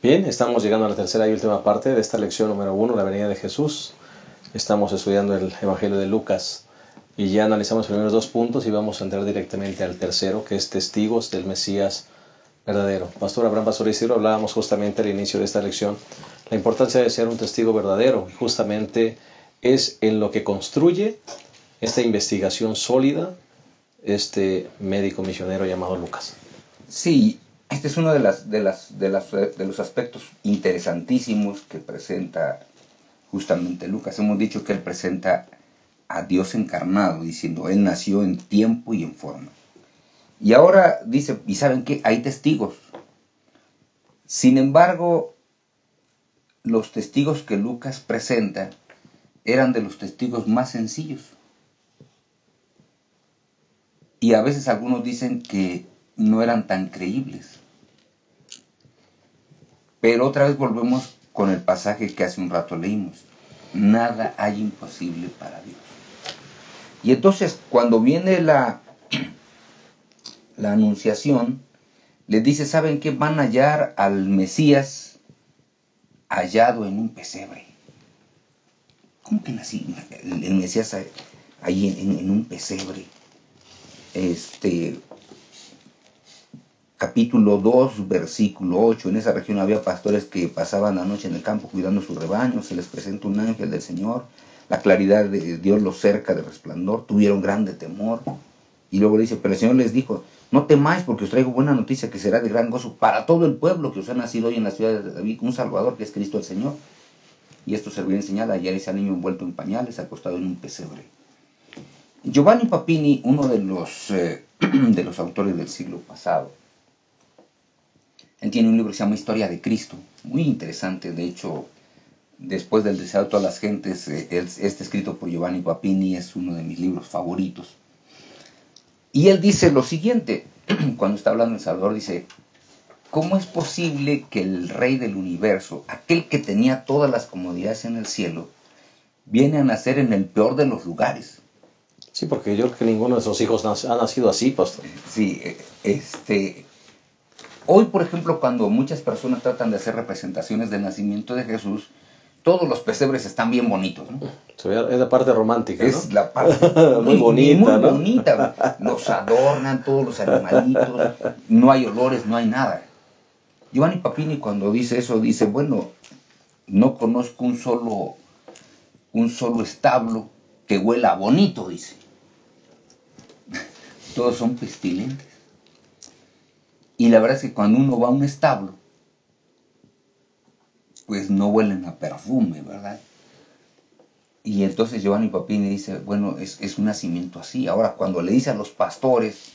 [SPEAKER 1] Bien, estamos llegando a la tercera y última parte de esta lección número 1, la venida de Jesús. Estamos estudiando el Evangelio de Lucas y ya analizamos los primeros 2 puntos y vamos a entrar directamente al tercero, que es testigos del Mesías verdadero. Pastor Abraham, Pastor Isidro, hablábamos justamente al inicio de esta lección la importancia de ser un testigo verdadero. Justamente es en lo que construye esta investigación sólida este médico misionero llamado Lucas.
[SPEAKER 2] Sí. Este es uno de los aspectos interesantísimos que presenta justamente Lucas. Hemos dicho que él presenta a Dios encarnado, diciendo, él nació en tiempo y en forma. Y ahora dice, ¿y saben qué? Hay testigos. Sin embargo, los testigos que Lucas presenta eran de los testigos más sencillos. Y a veces algunos dicen que no eran tan creíbles. Pero otra vez volvemos con el pasaje que hace un rato leímos. Nada hay imposible para Dios. Y entonces, cuando viene la anunciación, les dice, ¿saben qué? Van a hallar al Mesías hallado en un pesebre. ¿Cómo que nací el Mesías ahí en un pesebre? capítulo 2, versículo 8. En esa región había pastores que pasaban la noche en el campo cuidando su rebaño. Se les presenta un ángel del Señor. La claridad de Dios los cerca de resplandor. Tuvieron grande temor. Y luego dice, pero el Señor les dijo, no temáis porque os traigo buena noticia que será de gran gozo para todo el pueblo que os ha nacido hoy en la ciudad de David un Salvador que es Cristo el Señor. Y esto servirá en señal, hallaréis al niño envuelto en pañales, acostado en un pesebre. Giovanni Papini, uno de los autores del siglo pasado, él tiene un libro que se llama Historia de Cristo, muy interesante. De hecho, después del Deseo de todas las gentes, este escrito por Giovanni Papini es uno de mis libros favoritos. Y él dice lo siguiente, cuando está hablando del Salvador, dice, ¿cómo es posible que el Rey del universo, aquel que tenía todas las comodidades en el cielo, viene a nacer en el peor de los lugares?
[SPEAKER 1] Sí, porque yo creo que ninguno de esos hijos ha nacido así, pastor.
[SPEAKER 2] Sí, hoy, por ejemplo, cuando muchas personas tratan de hacer representaciones del nacimiento de Jesús, todos los pesebres están bien bonitos, ¿no?
[SPEAKER 1] Es la parte romántica, ¿no?
[SPEAKER 2] Es la parte
[SPEAKER 1] muy bonita,
[SPEAKER 2] muy
[SPEAKER 1] ¿no?
[SPEAKER 2] bonita. Los adornan, todos los animalitos, no hay olores, no hay nada. Giovanni Papini cuando dice eso, dice, bueno, no conozco un solo establo que huela bonito, dice. Todos son pestilentes. Y la verdad es que cuando uno va a un establo, pues no huelen a perfume, ¿verdad? Y entonces Giovanni Papini dice, bueno, es un nacimiento así. Ahora, cuando le dice a los pastores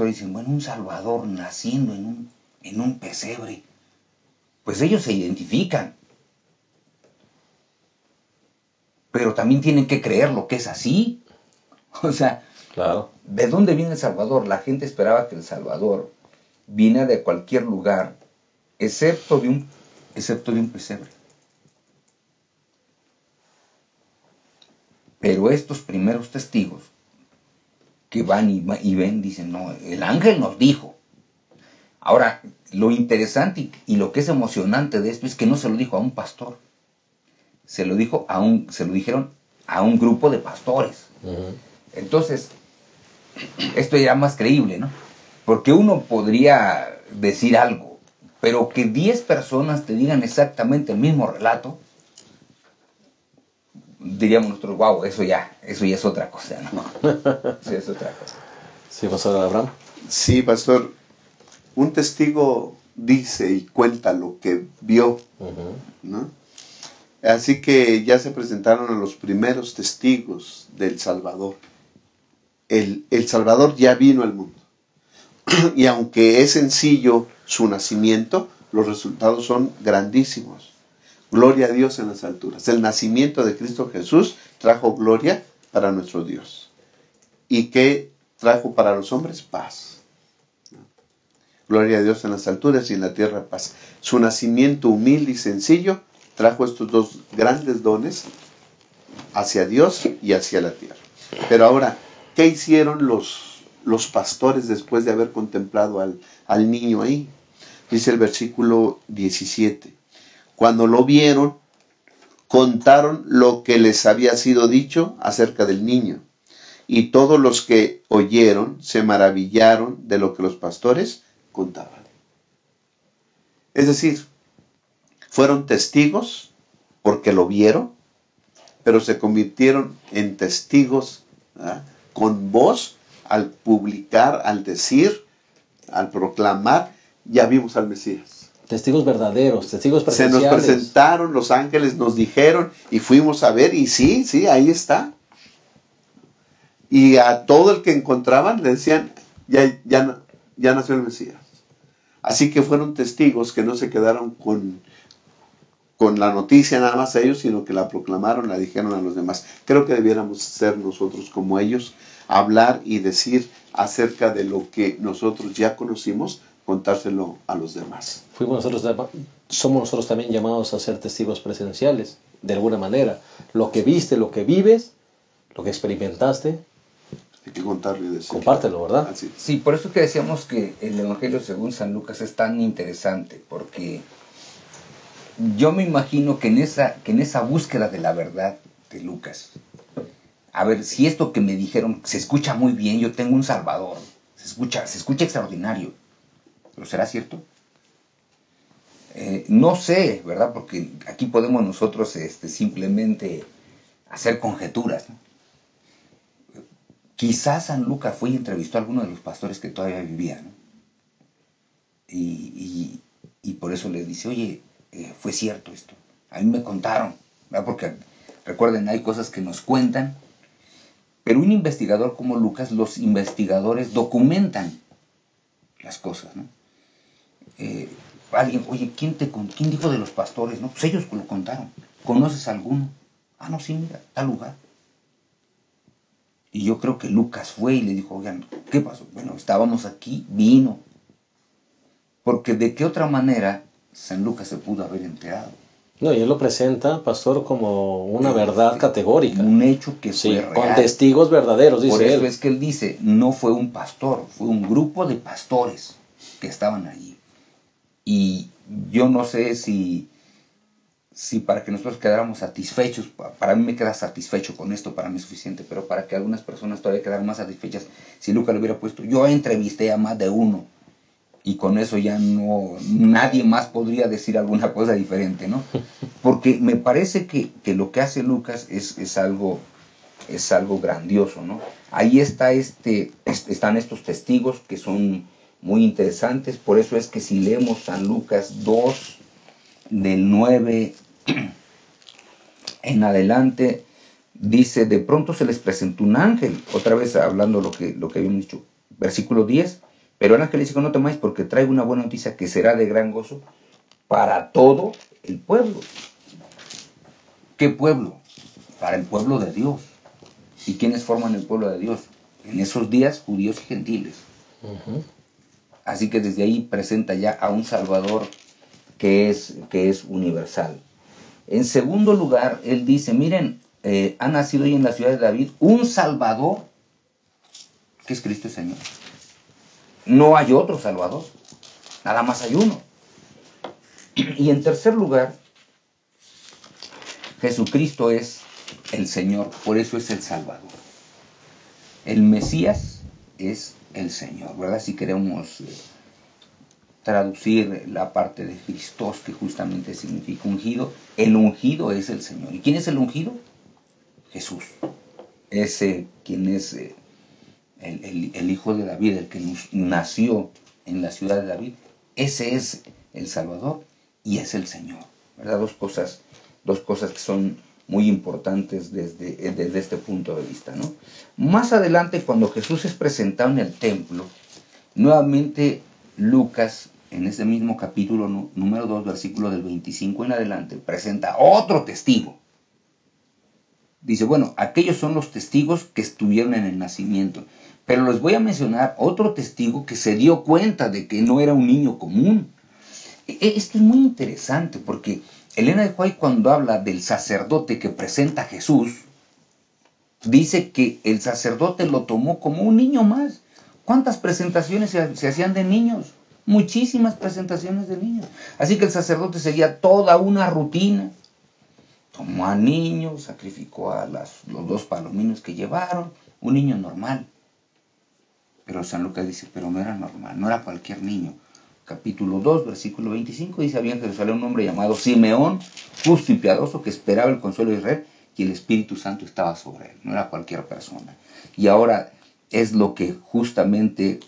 [SPEAKER 2] dicen, bueno, un Salvador naciendo en un pesebre, pues ellos se identifican. Pero también tienen que creer lo que es así. O sea,
[SPEAKER 1] claro.
[SPEAKER 2] ¿De dónde viene el Salvador? La gente esperaba que el Salvador viniera de cualquier lugar, excepto de un pesebre. Pero estos primeros testigos que van y ven, dicen, no, el ángel nos dijo. Ahora, lo interesante y lo que es emocionante de esto es que no se lo dijo a un pastor. Se lo dijeron a un grupo de pastores.
[SPEAKER 1] Uh-huh.
[SPEAKER 2] Entonces, esto ya más creíble, ¿no? Porque uno podría decir algo, pero que 10 personas te digan exactamente el mismo relato, diríamos nosotros, wow, eso ya es otra cosa, ¿no? Eso es otra cosa.
[SPEAKER 1] Sí, pastor Abraham.
[SPEAKER 3] Sí, pastor. Un testigo dice y cuenta lo que vio,
[SPEAKER 1] Uh-huh.
[SPEAKER 3] ¿no? Así que ya se presentaron a los primeros testigos del Salvador. El Salvador ya vino al mundo. Y aunque es sencillo su nacimiento, los resultados son grandísimos. Gloria a Dios en las alturas. El nacimiento de Cristo Jesús trajo gloria para nuestro Dios. ¿Y qué trajo para los hombres? Paz. Gloria a Dios en las alturas y en la tierra paz. Su nacimiento humilde y sencillo trajo estos dos grandes dones hacia Dios y hacia la tierra. Pero ahora, ¿qué hicieron los pastores después de haber contemplado al niño ahí? Dice el versículo 17. Cuando lo vieron, contaron lo que les había sido dicho acerca del niño. Y todos los que oyeron se maravillaron de lo que los pastores contaban. Es decir, fueron testigos porque lo vieron, pero se convirtieron en testigos, ¿verdad?, con voz al publicar, al decir, al proclamar, ya vimos al Mesías.
[SPEAKER 1] Testigos verdaderos, testigos presenciales.
[SPEAKER 3] Se nos presentaron, los ángeles nos dijeron y fuimos a ver y sí, ahí está. Y a todo el que encontraban le decían, ya nació el Mesías. Así que fueron testigos que no se quedaron con la noticia nada más a ellos, sino que la proclamaron, la dijeron a los demás. Creo que debiéramos ser nosotros como ellos, hablar y decir acerca de lo que nosotros ya conocimos, contárselo a los demás.
[SPEAKER 1] Somos nosotros también llamados a ser testigos presenciales, de alguna manera. Lo que viste, lo que vives, lo que experimentaste,
[SPEAKER 3] hay que contarlo y decirlo.
[SPEAKER 1] Compártelo, ¿verdad?
[SPEAKER 3] Así es.
[SPEAKER 2] Sí, por eso que decíamos que el Evangelio según San Lucas es tan interesante, porque yo me imagino que en esa búsqueda de la verdad de Lucas, a ver, si esto que me dijeron se escucha muy bien, yo tengo un Salvador, se escucha extraordinario, ¿Pero será cierto? No sé, ¿verdad? Porque aquí podemos nosotros simplemente hacer conjeturas, ¿no? Quizás San Lucas fue y entrevistó a alguno de los pastores que todavía vivían, ¿no? Y por eso les dice, oye, fue cierto esto. A mí me contaron, ¿verdad? Porque recuerden, hay cosas que nos cuentan, pero un investigador como Lucas, los investigadores documentan las cosas, ¿no? Alguien, oye, ¿quién dijo de los pastores? No, pues ellos lo contaron. ¿Conoces a alguno? Ah, no, sí, mira, tal lugar. Y yo creo que Lucas fue y le dijo, oigan, ¿qué pasó? Bueno, estábamos aquí, vino. Porque de qué otra manera San Lucas se pudo haber enterado.
[SPEAKER 1] No, y él lo presenta, pastor, como una verdad categórica.
[SPEAKER 2] Un hecho que fue real.
[SPEAKER 1] Con testigos verdaderos, dice él.
[SPEAKER 2] Por eso es que él dice, no fue un pastor, fue un grupo de pastores que estaban allí. Y yo no sé si para que nosotros quedáramos satisfechos, para mí me queda satisfecho con esto, para mí es suficiente, pero para que algunas personas todavía quedaran más satisfechas, si Lucas le hubiera puesto, yo entrevisté a más de uno, y con eso ya no, nadie más podría decir alguna cosa diferente, ¿no? Porque me parece que lo que hace Lucas es algo grandioso, ¿no? Ahí están estos testigos que son muy interesantes, por eso es que si leemos San Lucas 2, del 9 en adelante, dice, de pronto se les presentó un ángel, otra vez hablando lo que habíamos dicho, versículo 10, pero el ángel le dice, no temáis porque traigo una buena noticia que será de gran gozo para todo el pueblo. ¿Qué pueblo? Para el pueblo de Dios. ¿Y quiénes forman el pueblo de Dios? En esos días, judíos y gentiles. Uh-huh. Así que desde ahí presenta ya a un Salvador que es universal. En segundo lugar, él dice, miren, ha nacido hoy en la ciudad de David un Salvador, que es Cristo el Señor. No hay otro Salvador, nada más hay uno. Y en tercer lugar, Jesucristo es el Señor, por eso es el Salvador. El Mesías es el Señor, ¿verdad? Si queremos traducir la parte de Christos, que justamente significa ungido, el ungido es el Señor. ¿Y quién es el ungido? Jesús. Ese quien es el hijo de David, el que nació en la ciudad de David. Ese es el Salvador y es el Señor, ¿verdad? Dos cosas que son muy importantes desde este punto de vista, ¿no? Más adelante, cuando Jesús es presentado en el templo, nuevamente Lucas, en ese mismo capítulo número 2, versículo del 25 en adelante, presenta otro testigo. Dice, bueno, aquellos son los testigos que estuvieron en el nacimiento, pero les voy a mencionar otro testigo que se dio cuenta de que no era un niño común. Esto es muy interesante porque Elena de White, cuando habla del sacerdote que presenta a Jesús, dice que el sacerdote lo tomó como un niño más. ¿Cuántas presentaciones se hacían de niños? Muchísimas presentaciones de niños. Así que el sacerdote seguía toda una rutina. Tomó a niños, sacrificó a los 2 palominos que llevaron, un niño normal. Pero San Lucas dice, pero no era normal, no era cualquier niño. Capítulo 2, versículo 25, dice, había en Jerusalén un hombre llamado Simeón, justo y piadoso, que esperaba el consuelo de Israel, y el Espíritu Santo estaba sobre él, no era cualquier persona. Y ahora es lo que justamente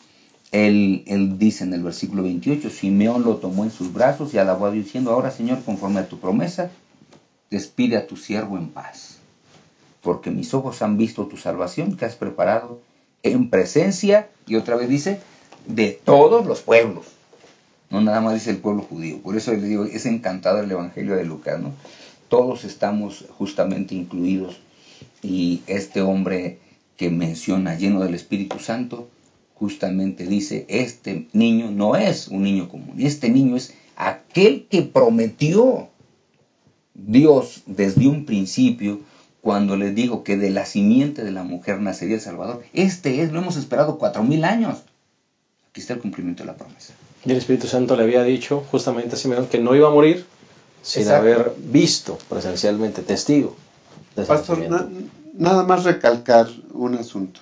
[SPEAKER 2] él dice en el versículo 28, Simeón lo tomó en sus brazos y alabó a Dios diciendo, ahora Señor, conforme a tu promesa, despide a tu siervo en paz, porque mis ojos han visto tu salvación que has preparado en presencia, y otra vez dice, de todos los pueblos. No nada más dice el pueblo judío. Por eso les digo, es encantador el Evangelio de Lucas, ¿no? Todos estamos justamente incluidos. Y este hombre que menciona lleno del Espíritu Santo, justamente dice, este niño no es un niño común. Este niño es aquel que prometió Dios desde un principio, cuando les digo que de la simiente de la mujer nacería el Salvador. Lo hemos esperado 4,000 años. Aquí está el cumplimiento de la promesa.
[SPEAKER 1] Y el Espíritu Santo le había dicho justamente a Simeón que no iba a morir sin haber visto presencialmente, testigo de ese
[SPEAKER 3] Pastor, nada más recalcar un asunto.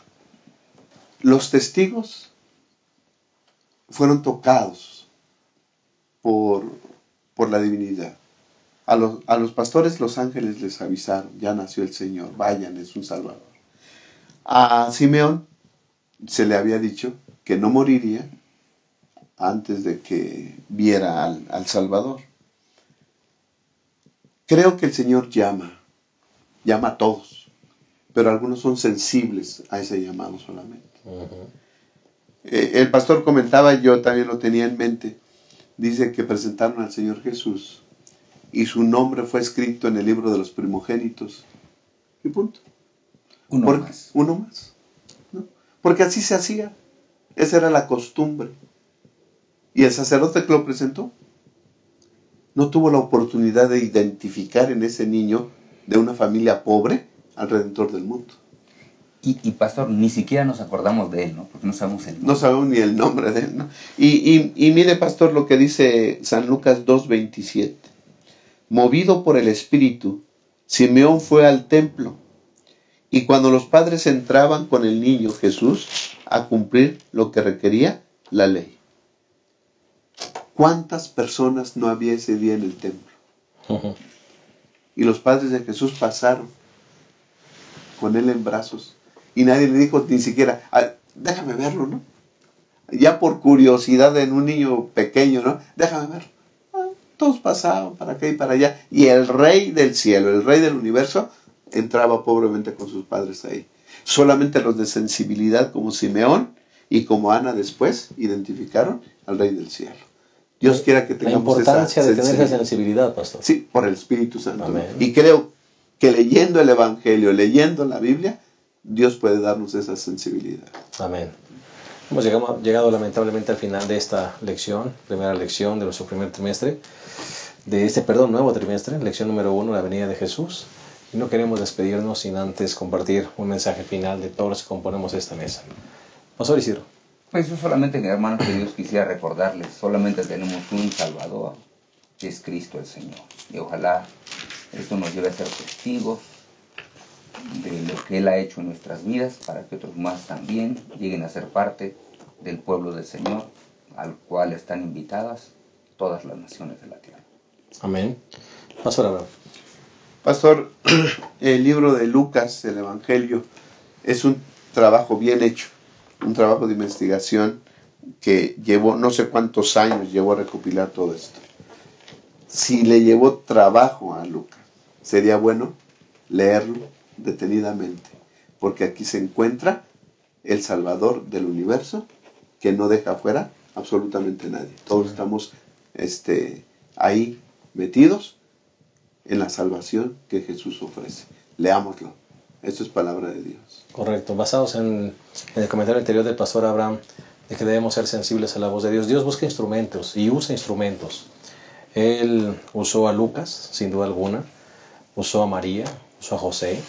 [SPEAKER 3] Los testigos fueron tocados por la divinidad. A los pastores los ángeles les avisaron, ya nació el Señor, vayan, es un Salvador. A Simeón se le había dicho que no moriría antes de que viera al Salvador. Creo que el Señor llama a todos, pero algunos son sensibles a ese llamado solamente. El pastor comentaba, yo también lo tenía en mente, dice que presentaron al Señor Jesús y su nombre fue escrito en el libro de los primogénitos. Y punto.
[SPEAKER 2] Uno más.
[SPEAKER 3] ¿No? Porque así se hacía. Esa era la costumbre. Y el sacerdote que lo presentó no tuvo la oportunidad de identificar en ese niño de una familia pobre al Redentor del mundo.
[SPEAKER 2] Y pastor, ni siquiera nos acordamos de él, ¿no? Porque no sabemos el nombre.
[SPEAKER 3] No sabemos ni el nombre de él, ¿no? Y mire, pastor, lo que dice San Lucas 2:27. Movido por el Espíritu, Simeón fue al templo, y cuando los padres entraban con el niño Jesús a cumplir lo que requería la ley. ¿Cuántas personas no había ese día en el templo? Y los padres de Jesús pasaron con él en brazos, y nadie le dijo ni siquiera, déjame verlo, ¿no? Ya por curiosidad en un niño pequeño, ¿no? Déjame verlo. Todos pasaban para acá y para allá. Y el rey del cielo, el rey del universo, entraba pobremente con sus padres ahí. Solamente los de sensibilidad como Simeón y como Ana después identificaron al rey del cielo. Dios quiera que tengamos
[SPEAKER 1] la importancia de tener esa sensibilidad, pastor.
[SPEAKER 3] Sí, por el Espíritu Santo.
[SPEAKER 1] Amén.
[SPEAKER 3] Y creo que leyendo el Evangelio, leyendo la Biblia, Dios puede darnos esa sensibilidad.
[SPEAKER 1] Amén. Hemos llegado lamentablemente al final de esta lección, primera lección de nuestro primer trimestre, nuevo trimestre, lección número 1, la venida de Jesús. Y no queremos despedirnos sin antes compartir un mensaje final de todos los que componemos esta mesa. Pastor Isidro.
[SPEAKER 2] Pues yo solamente, hermanos queridos, quisiera recordarles, solamente tenemos un Salvador, que es Cristo el Señor. Y ojalá esto nos lleve a ser testigos de lo que Él ha hecho en nuestras vidas, para que otros más también lleguen a ser parte del pueblo del Señor, al cual están invitadas todas las naciones de la tierra.
[SPEAKER 1] Amén. Pastor Abraham.
[SPEAKER 3] Pastor, el libro de Lucas, el Evangelio, es un trabajo bien hecho, un trabajo de investigación que llevó no sé cuántos años llevó a recopilar todo esto. Si le llevó trabajo a Lucas, sería bueno leerlo detenidamente, porque aquí se encuentra el Salvador del universo, que no deja fuera absolutamente nadie. Todos estamos ahí metidos en la salvación que Jesús ofrece. Leámoslo. Esto es palabra de Dios.
[SPEAKER 1] Correcto. Basados en el comentario anterior del pastor Abraham, de que debemos ser sensibles a la voz de Dios. Dios busca instrumentos y usa instrumentos. Él usó a Lucas, sin duda alguna. Usó a María, usó a José,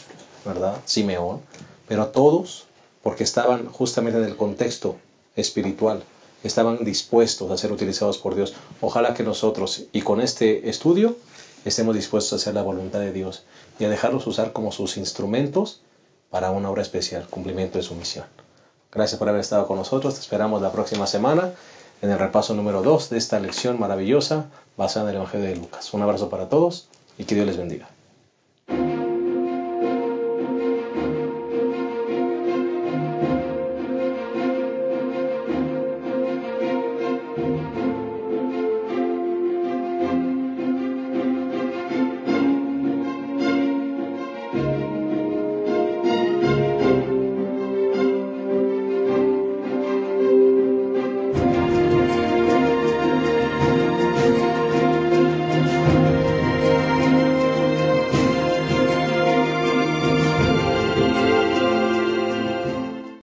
[SPEAKER 1] ¿verdad? Simeón. Pero todos, porque estaban justamente en el contexto espiritual, estaban dispuestos a ser utilizados por Dios. Ojalá que nosotros, y con este estudio, estemos dispuestos a hacer la voluntad de Dios y a dejarlos usar como sus instrumentos para una obra especial, cumplimiento de su misión. Gracias por haber estado con nosotros. Te esperamos la próxima semana en el repaso número 2 de esta lección maravillosa basada en el Evangelio de Lucas. Un abrazo para todos y que Dios les bendiga.